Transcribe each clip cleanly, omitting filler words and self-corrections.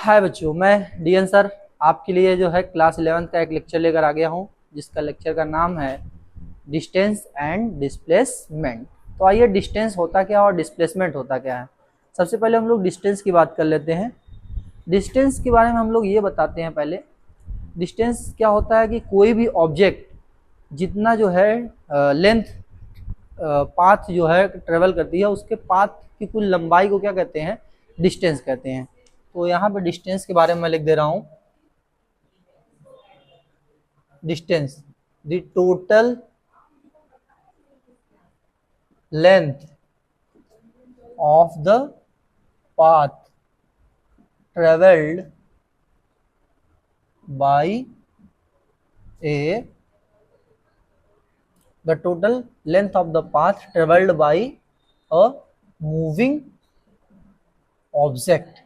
हाय बच्चों, मैं DN sir आपके लिए जो है क्लास 11th का एक लेक्चर लेकर आ गया हूँ, जिसका लेक्चर का नाम है डिस्टेंस एंड डिस्प्लेसमेंट। तो आइए, डिस्टेंस होता क्या और डिस्प्लेसमेंट होता क्या है। सबसे पहले हम लोग डिस्टेंस की बात कर लेते हैं। डिस्टेंस के बारे में हम लोग ये बताते हैं पहले। डिस्टेंस क्या होता है कि कोई भी ऑब्जेक्ट जितना जो है लेंथ पाथ जो है ट्रेवल करती है, उसके पाथ की कुल लंबाई को क्या कहते हैं, डिस्टेंस कहते हैं। तो यहाँ पे डिस्टेंस के बारे में मैं लिख दे रहा हूँ। Distance, the total length of the path travelled by A the total length of the path traveled by a moving object.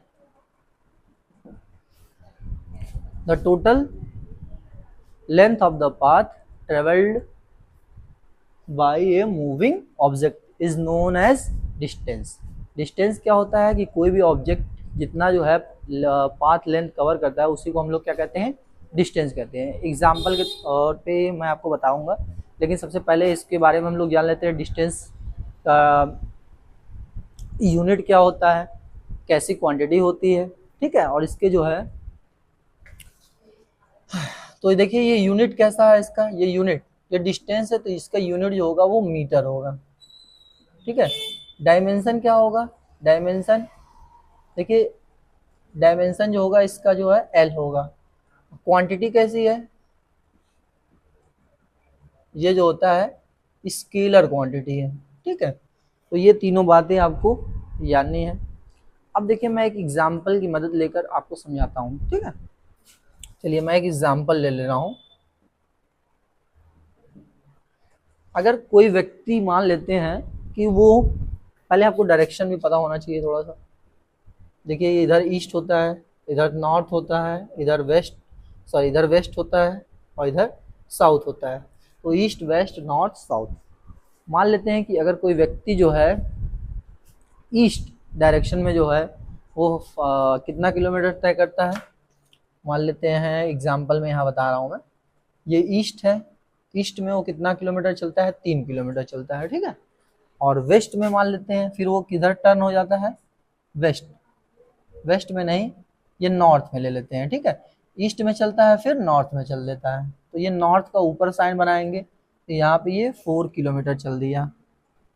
The total length of the path traveled by a moving object is known as distance. Distance क्या होता है कि कोई भी object जितना जो है path length cover करता है, उसी को हम लोग क्या कहते हैं, डिस्टेंस कहते हैं। एग्जाम्पल के तौर पे मैं आपको बताऊंगा, लेकिन सबसे पहले इसके बारे में हम लोग जान लेते हैं। डिस्टेंस का यूनिट क्या होता है, कैसी क्वांटिटी होती है, ठीक है। और इसके जो है, तो देखिए ये यूनिट कैसा है इसका, ये यूनिट, ये डिस्टेंस है तो इसका यूनिट जो होगा वो मीटर होगा, ठीक है। डायमेंशन क्या होगा, डायमेंशन देखिए, डायमेंशन जो होगा इसका जो है एल होगा। क्वांटिटी कैसी है, ये जो होता है स्केलर क्वांटिटी है, ठीक है। तो ये तीनों बातें आपको जाननी है। अब देखिए, मैं एक एग्जाम्पल की मदद लेकर आपको समझाता हूँ, ठीक है। चलिए मैं एक एग्जाम्पल ले रहा हूँ। अगर कोई व्यक्ति मान लेते हैं कि वो, पहले आपको डायरेक्शन भी पता होना चाहिए थोड़ा सा। देखिए इधर ईस्ट होता है, इधर नॉर्थ होता है, इधर वेस्ट, सॉरी इधर वेस्ट होता है और इधर साउथ होता है। तो ईस्ट वेस्ट नॉर्थ साउथ। मान लेते हैं कि अगर कोई व्यक्ति जो है ईस्ट डायरेक्शन में जो है वो कितना किलोमीटर तय करता है। मान लेते हैं एग्जाम्पल में यहाँ बता रहा हूँ मैं, ये ईस्ट है, ईस्ट में वो कितना किलोमीटर चलता है, 3 किलोमीटर चलता है, ठीक है। और वेस्ट में मान लेते हैं, फिर वो किधर टर्न हो जाता है, वेस्ट, वेस्ट में नहीं, ये नॉर्थ में ले लेते हैं, ठीक है। ईस्ट में चलता है फिर नॉर्थ में चल देता है, तो ये नॉर्थ का ऊपर साइन बनाएंगे, तो यहाँ पे ये 4 किलोमीटर चल दिया,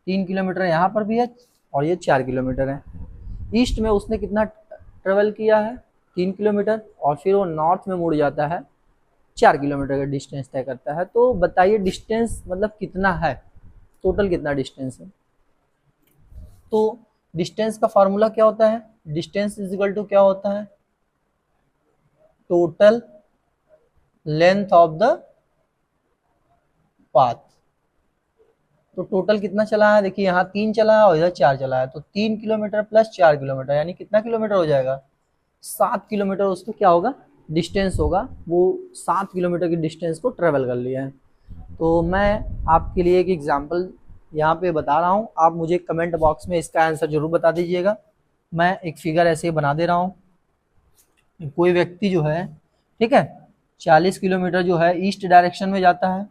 3 किलोमीटर यहाँ पर भी है और ये 4 किलोमीटर है। ईस्ट में उसने कितना ट्रेवल किया है, 3 किलोमीटर, और फिर वो नॉर्थ में मुड़ जाता है, 4 किलोमीटर का डिस्टेंस तय करता है। तो बताइए डिस्टेंस मतलब कितना है, टोटल कितना डिस्टेंस है। तो डिस्टेंस का फॉर्मूला क्या होता है, डिस्टेंस इज इक्वल टू क्या होता है, total length of the path. तो टोटल कितना चला है, देखिए यहाँ 3 चला है और इधर 4 चला है, तो 3 किलोमीटर प्लस 4 किलोमीटर यानी कितना किलोमीटर हो जाएगा, 7 किलोमीटर उसका क्या होगा, डिस्टेंस होगा। वो 7 किलोमीटर की डिस्टेंस को ट्रेवल कर लिया है। तो मैं आपके लिए एक एग्जाम्पल यहाँ पे बता रहा हूँ, आप मुझे कमेंट बॉक्स में इसका आंसर जरूर बता दीजिएगा। मैं एक फिगर ऐसे ही बना दे रहा हूँ। कोई व्यक्ति जो है, ठीक है, 40 किलोमीटर जो है ईस्ट डायरेक्शन में जाता है,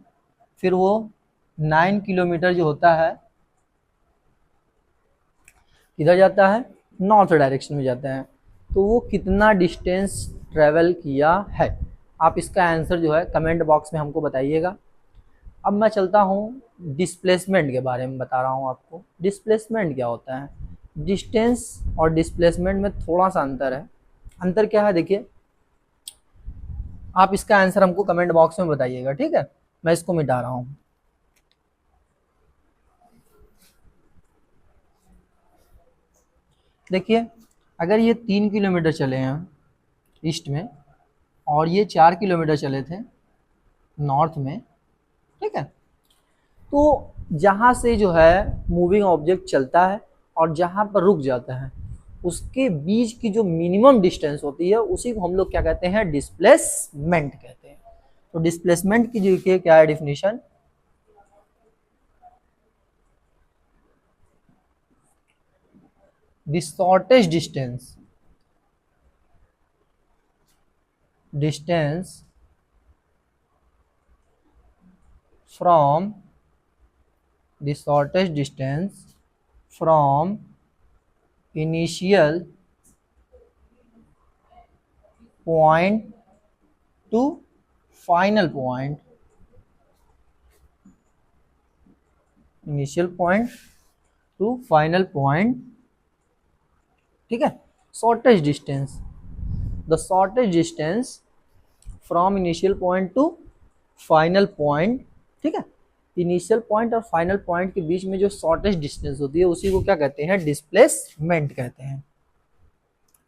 फिर वो 9 किलोमीटर जो होता है किधर जाता है, नॉर्थ डायरेक्शन में जाता है। तो वो कितना डिस्टेंस ट्रेवल किया है, आप इसका आंसर जो है कमेंट बॉक्स में हमको बताइएगा। अब मैं चलता हूँ डिस्प्लेसमेंट के बारे में बता रहा हूँ आपको। डिस्प्लेसमेंट क्या होता है, डिस्टेंस और डिस्प्लेसमेंट में थोड़ा सा अंतर है। अंतर क्या है देखिए, आप इसका आंसर हमको कमेंट बॉक्स में बताइएगा, ठीक है। मैं इसको मिटा रहा हूँ। देखिए अगर ये 3 किलोमीटर चले हैं ईस्ट में और ये 4 किलोमीटर चले थे नॉर्थ में, ठीक है। तो जहाँ से जो है मूविंग ऑब्जेक्ट चलता है और जहाँ पर रुक जाता है, उसके बीच की जो मिनिमम डिस्टेंस होती है उसी को हम लोग क्या कहते हैं, डिस्प्लेसमेंट कहते हैं। तो डिस्प्लेसमेंट की जो क्या है definition, the shortest distance distance from the shortest distance from initial point two final point, initial point two final point, ठीक है। Shortest distance, the shortest distance from initial point two final point, ठीक है। Initial point और final point के बीच में जो shortest distance होती है उसी को क्या कहते हैं, डिस्प्लेसमेंट कहते हैं।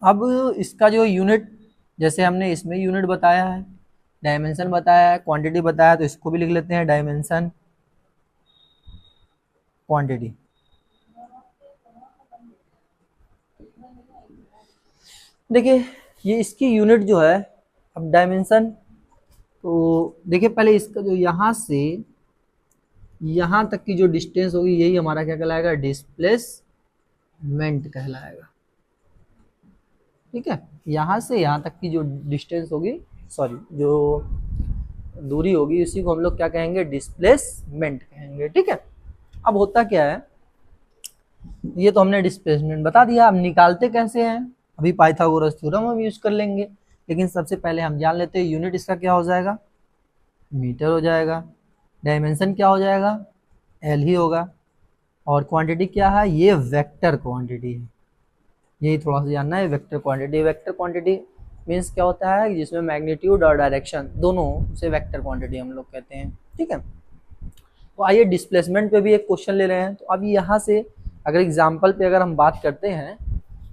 अब इसका जो यूनिट, जैसे हमने इसमें यूनिट बताया है, डायमेंशन बताया है, क्वांटिटी बताया, तो इसको भी लिख लेते हैं डायमेंशन क्वांटिटी। देखिए ये इसकी यूनिट जो है, अब डायमेंशन, तो देखिए पहले इसका जो यहाँ से यहाँ तक की जो डिस्टेंस होगी यही हमारा क्या कहलाएगा, डिस्प्लेसमेंट कहलाएगा, ठीक है। यहाँ से यहाँ तक की जो डिस्टेंस होगी, सॉरी जो दूरी होगी, उसी को हम लोग क्या कहेंगे, डिस्प्लेसमेंट कहेंगे, ठीक है। अब होता क्या है, ये तो हमने डिस्प्लेसमेंट बता दिया, अब निकालते कैसे हैं, अभी पाइथागोरस थ्योरम हम यूज कर लेंगे, लेकिन सबसे पहले हम जान लेते हैं यूनिट इसका क्या हो जाएगा, मीटर हो जाएगा, डायमेंशन क्या हो जाएगा, एल ही होगा, और क्वांटिटी क्या है, ये वेक्टर क्वांटिटी है, यही थोड़ा सा जानना है, vector quantity. Vector quantity means क्या होता है, जिसमें मैग्नीट्यूड और डायरेक्शन दोनों से वेक्टर क्वांटिटी हम लोग कहते हैं, ठीक है। तो आइए डिस्प्लेसमेंट पे भी एक क्वेश्चन ले रहे हैं। तो अभी यहाँ से अगर एग्जाम्पल पे अगर हम बात करते हैं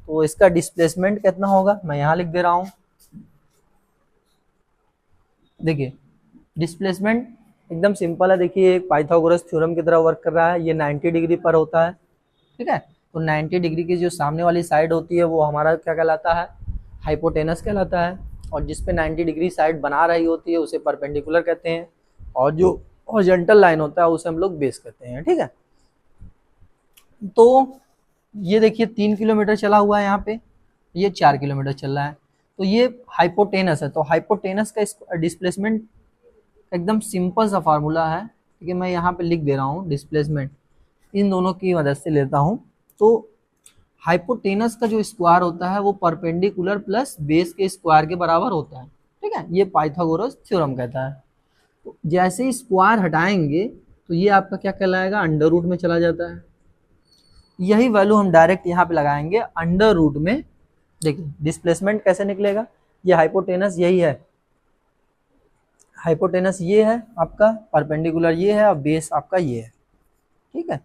तो इसका डिस्प्लेसमेंट कितना होगा, मैं यहाँ लिख दे रहा हूँ। देखिए डिस्प्लेसमेंट एकदम सिंपल है, देखिए एक पाइथागोरस थ्योरम की तरह वर्क कर रहा है, ये 90 डिग्री पर होता है, ठीक है। तो 90 डिग्री की जो सामने वाली साइड होती है वो हमारा क्या कहलाता है, हाइपोटेनस कहलाता है, और जिस पे 90 डिग्री साइड बना रही होती है उसे परपेंडिकुलर कहते हैं, और जो हॉरिजॉन्टल लाइन होता है उसे हम लोग बेस कहते हैं, ठीक है। तो ये देखिए 3 किलोमीटर चला हुआ है यहाँ पे, ये 4 किलोमीटर चल रहा है, तो ये हाइपोटेनस है। तो हाइपोटेनस का डिस्प्लेसमेंट एकदम सिंपल सा फार्मूला है, ठीक है, मैं यहाँ पे लिख दे रहा हूँ, डिस्प्लेसमेंट इन दोनों की मदद से लेता हूँ। तो हाइपोटेनस का जो स्क्वायर होता है वो परपेंडिकुलर प्लस बेस के स्क्वायर के बराबर होता है, ठीक है, ये पाइथागोरस थ्योरम कहता है। तो जैसे ही स्क्वायर हटाएंगे तो ये आपका क्या कहलाएगा, अंडर रूट में चला जाता है। यही वैल्यू हम डायरेक्ट यहाँ पे लगाएंगे अंडर रूट में। देखिए डिस्प्लेसमेंट कैसे निकलेगा, ये हाइपोटेनस यही है, हाइपोटेनस ये है आपका, परपेंडिकुलर ये है, और बेस आपका ये है, ठीक है।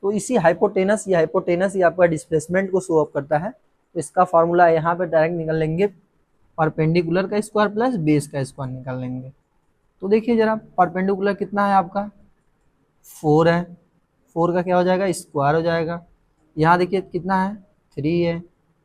तो इसी हाइपोटेनस ये आपका डिस्प्लेसमेंट को शो अप करता है। तो इसका फार्मूला यहाँ पे डायरेक्ट निकाल लेंगे, परपेंडिकुलर का स्क्वायर प्लस बेस का स्क्वायर निकाल लेंगे। तो देखिए जरा परपेंडिकुलर कितना है आपका, 4 है, 4 का क्या हो जाएगा, स्क्वायर हो जाएगा। यहाँ देखिए कितना है, 3 है,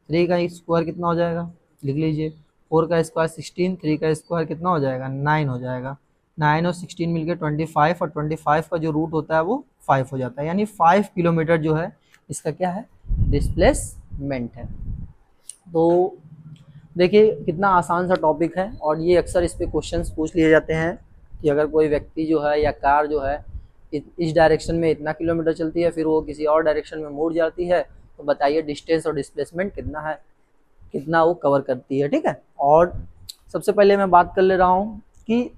3 का स्क्वायर कितना हो जाएगा, लिख लीजिए, 4 का स्क्वायर 16, 3 का स्क्वायर कितना हो जाएगा, 9 हो जाएगा। 9 और 16 मिलकर 25, और 25 का जो रूट होता है वो 5 हो जाता है, यानी 5 किलोमीटर जो है इसका क्या है, डिस्प्लेसमेंट है। तो देखिए कितना आसान सा टॉपिक है, और ये अक्सर इस पे क्वेश्चंस पूछ लिए जाते हैं कि अगर कोई व्यक्ति जो है या कार जो है इस डायरेक्शन में इतना किलोमीटर चलती है, फिर वो किसी और डायरेक्शन में मुड़ जाती है, तो बताइए डिस्टेंस और डिस्प्लेसमेंट कितना है, कितना वो कवर करती है, ठीक है। और सबसे पहले मैं बात कर ले रहा हूँ कि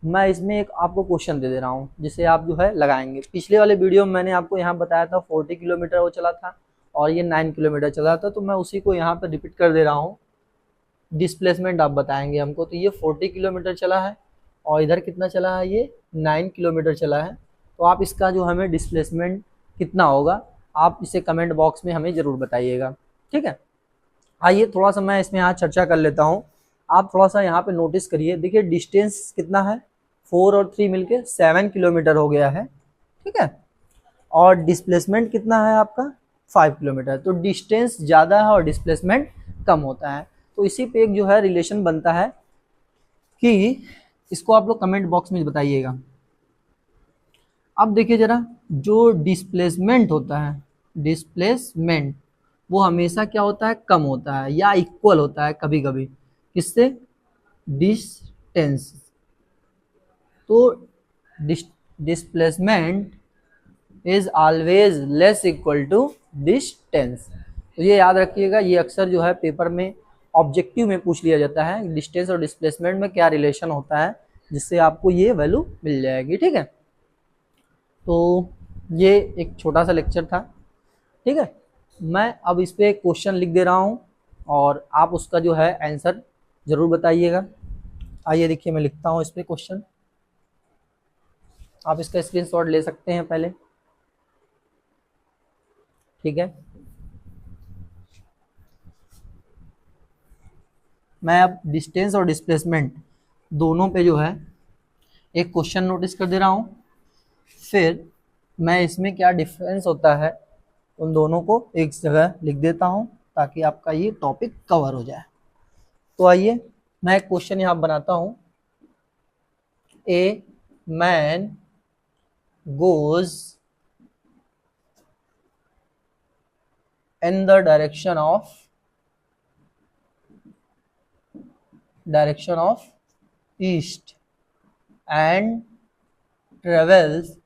मैं इसमें एक आपको क्वेश्चन दे दे रहा हूँ जिसे आप जो है लगाएंगे। पिछले वाले वीडियो में मैंने आपको यहाँ बताया था 40 किलोमीटर वो चला था और ये 9 किलोमीटर चला था, तो मैं उसी को यहाँ पर रिपीट कर दे रहा हूँ। डिस्प्लेसमेंट आप बताएंगे हमको, तो ये 40 किलोमीटर चला है और इधर कितना चला है, ये 9 किलोमीटर चला है। तो आप इसका जो हमें डिस्प्लेसमेंट कितना होगा आप इसे कमेंट बॉक्स में हमें ज़रूर बताइएगा, ठीक है। आइए थोड़ा सा मैं इसमें यहाँ चर्चा कर लेता हूँ, आप थोड़ा सा यहाँ पे नोटिस करिए। देखिए डिस्टेंस कितना है, 4 और 3 मिलके 7 किलोमीटर हो गया है, ठीक है, और डिस्प्लेसमेंट कितना है आपका 5 किलोमीटर। तो डिस्टेंस ज़्यादा है और डिस्प्लेसमेंट कम होता है, तो इसी पे एक जो है रिलेशन बनता है कि इसको आप लोग कमेंट बॉक्स में बताइएगा। अब देखिए जरा, जो डिस्प्लेसमेंट होता है, डिस्प्लेसमेंट वो हमेशा क्या होता है, कम होता है या इक्वल होता है कभी कभी, किससे, डिस्टेंस। तो displacement is always less equal to distance. तो ये याद रखिएगा, ये अक्सर जो है पेपर में ऑब्जेक्टिव में पूछ लिया जाता है, डिस्टेंस और डिस्प्लेसमेंट में क्या रिलेशन होता है, जिससे आपको ये वैल्यू मिल जाएगी। ठीक है, तो ये एक छोटा सा लेक्चर था। ठीक है, मैं अब इस पे एक क्वेश्चन लिख दे रहा हूँ और आप उसका जो है आंसर जरूर बताइएगा। आइए देखिए, मैं लिखता हूँ इस पे क्वेश्चन, आप इसका स्क्रीनशॉट ले सकते हैं पहले। ठीक है, मैं अब डिस्टेंस और डिस्प्लेसमेंट दोनों पे जो है एक क्वेश्चन नोटिस कर दे रहा हूँ, फिर मैं इसमें क्या डिफरेंस होता है उन दोनों को एक जगह लिख देता हूँ ताकि आपका ये टॉपिक कवर हो जाए। तो आइए मैं एक क्वेश्चन यहाँ बनाता हूँ। A man goes in the direction of east and travels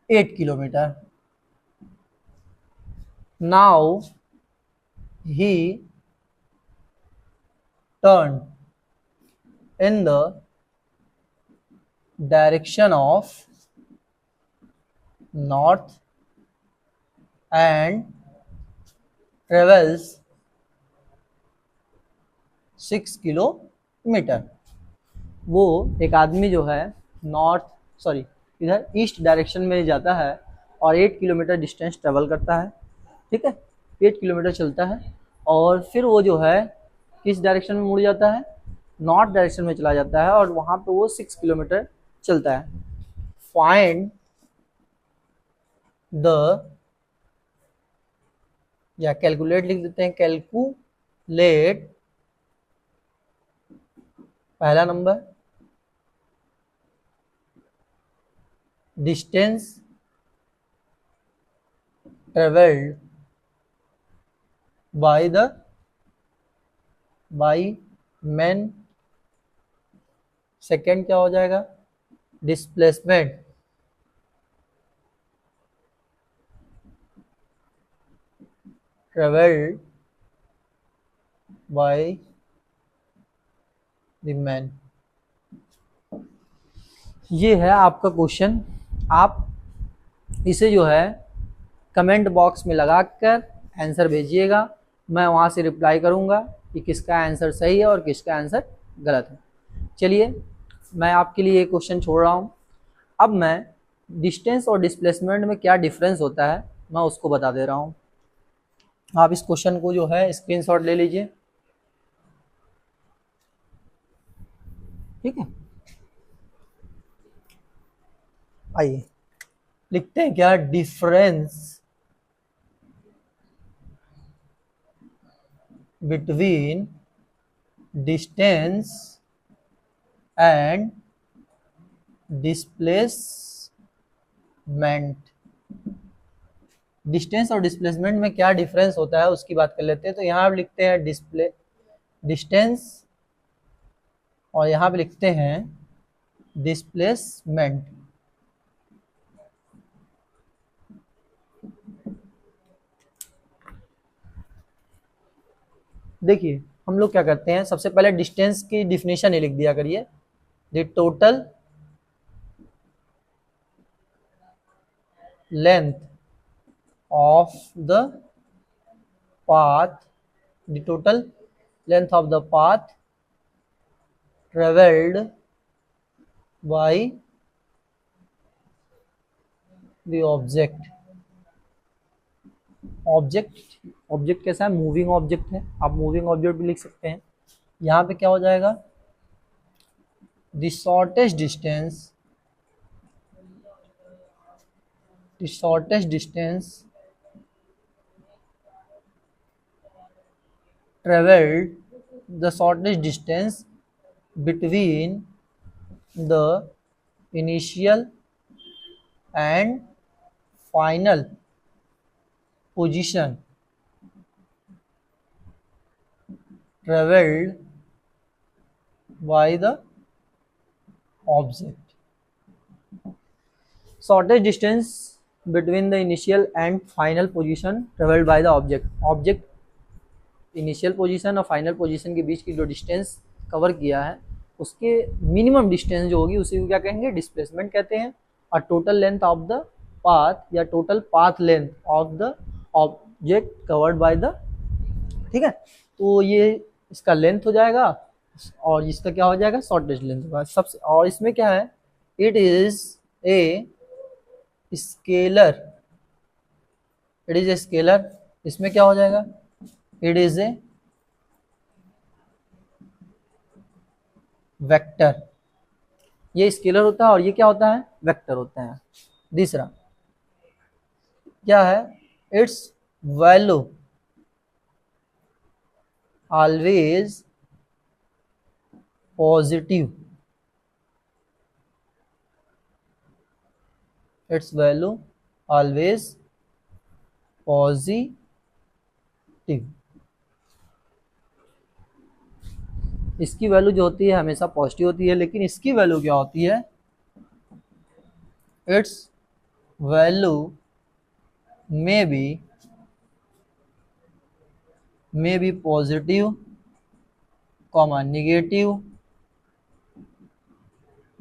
8 kilometer. Now he turned in the direction of north and travels 6 kilometre. वो एक आदमी जो है इधर ईस्ट डायरेक्शन में जाता है और 8 किलोमीटर डिस्टेंस ट्रेवल करता है। ठीक है, 8 किलोमीटर चलता है और फिर वो जो है किस डायरेक्शन में मुड़ जाता है, नॉर्थ डायरेक्शन में चला जाता है और वहाँ पे वो 6 किलोमीटर चलता है। फाइंड द, या कैलकुलेट लिख देते हैं, कैलकुलेट पहला number distance travelled by man. Second क्या हो जाएगा, displacement travelled by the man. ये है आपका क्वेश्चन। आप इसे जो है कमेंट बॉक्स में लगाकर आंसर भेजिएगा, मैं वहाँ से रिप्लाई करूँगा कि किसका आंसर सही है और किसका आंसर गलत है। चलिए मैं आपके लिए ये क्वेश्चन छोड़ रहा हूँ। अब मैं डिस्टेंस और डिस्प्लेसमेंट में क्या डिफरेंस होता है मैं उसको बता दे रहा हूँ। आप इस क्वेश्चन को जो है स्क्रीनशॉट ले लीजिए। ठीक है, आइए लिखते हैं क्या, difference between distance and displacement. Distance और डिस्प्लेसमेंट में क्या डिफरेंस होता है उसकी बात कर लेते हैं। तो यहाँ पे लिखते हैं डिस्टेंस और यहाँ पे लिखते हैं डिस्प्लेसमेंट। देखिए हम लोग क्या करते हैं, सबसे पहले डिस्टेंस की डिफिनेशन ही लिख दिया करिए, the total length of the path, the total length of the path travelled by the object. Object कैसा है, मूविंग ऑब्जेक्ट है, आप मूविंग ऑब्जेक्ट भी लिख सकते हैं। यहाँ पे क्या हो जाएगा, the shortest distance traveled, the shortest distance between the initial and final position traveled by the object. Shortest distance between the initial and final position traveled by the object. Object initial position और final position के बीच की जो distance cover किया है उसके minimum distance जो होगी उसी को क्या कहेंगे, डिस्प्लेसमेंट कहते हैं। और total length of the path या total path length of the object covered by the, ठीक है। तो ये इसका लेंथ हो जाएगा और इसका क्या हो जाएगा, शॉर्टेस्ट लेंथ होगा सबसे। और इसमें क्या है, it is a scalar, it is a scalar, इसमें क्या हो जाएगा, इट इज ए वेक्टर। ये स्केलर होता है और ये क्या होता है, वेक्टर होता है। दूसरा क्या है, it's value always positive, it's value always positive. इसकी वैल्यू जो होती है हमेशा पॉजिटिव होती है, लेकिन इसकी वैल्यू क्या होती है, it's value may be positive comma negative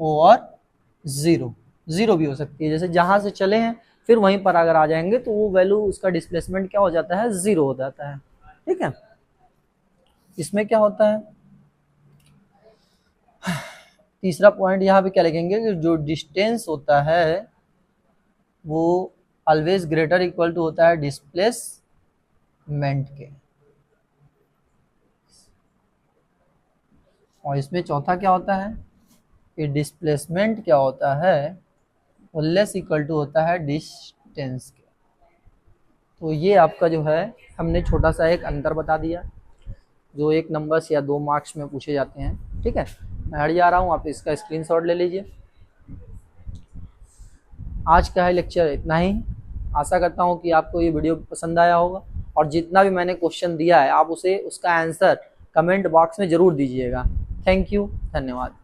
और जीरो भी हो सकती है। जैसे जहां से चले हैं फिर वहीं पर अगर आ जाएंगे तो वो वैल्यू, उसका डिस्प्लेसमेंट क्या हो जाता है, जीरो हो जाता है, ठीक है। इसमें क्या होता है, तीसरा पॉइंट यहाँ पे क्या लिखेंगे कि जो डिस्टेंस होता है वो ऑलवेज ग्रेटर इक्वल टू होता है डिस्प्लेसमेंट के। और इसमें चौथा क्या होता है कि डिस्प्लेसमेंट क्या होता है, वो लेस इक्वल टू होता है डिस्टेंस के। तो ये आपका जो है हमने छोटा सा एक अंतर बता दिया जो 1 नंबर्स या 2 मार्क्स में पूछे जाते हैं, ठीक है। मैं हट जा रहा हूँ, आप इसका स्क्रीनशॉट ले लीजिए। आज का है लेक्चर इतना ही। आशा करता हूँ कि आपको ये वीडियो पसंद आया होगा और जितना भी मैंने क्वेश्चन दिया है आप उसका आंसर कमेंट बॉक्स में ज़रूर दीजिएगा। थैंक यू, धन्यवाद।